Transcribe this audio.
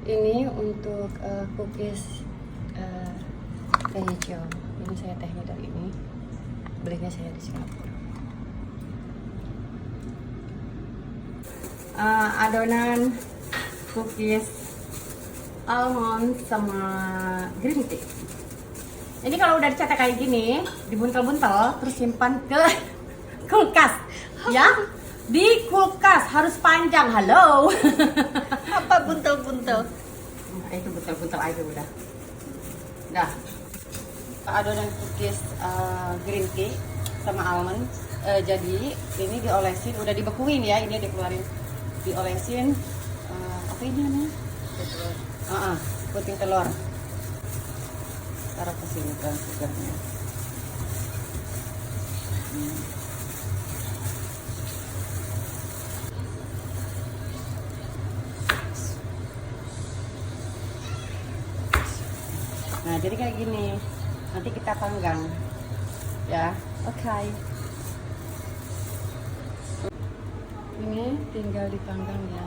Ini untuk cookies teh hijau. Ini saya tehnya dari ini. Belinya saya di Singapura. Adonan cookies almond sama green tea. Ini kalau udah dicetak kayak gini, dibuntel-buntel, terus simpan ke kulkas, ya. Di kulkas harus panjang, halo. Apa buntel-buntel? Nah, itu buntel-buntel aja udah. Dah. Adonan cookies green tea sama almond. Jadi ini diolesin, udah dibekuin ya, ini dikeluarin, diolesin. Apa ini namanya? Puting telur. Taruh ke sini ke sugarnya. Nah, jadi kayak gini. Nanti kita panggang. Ya, oke. Ini tinggal dipanggang ya.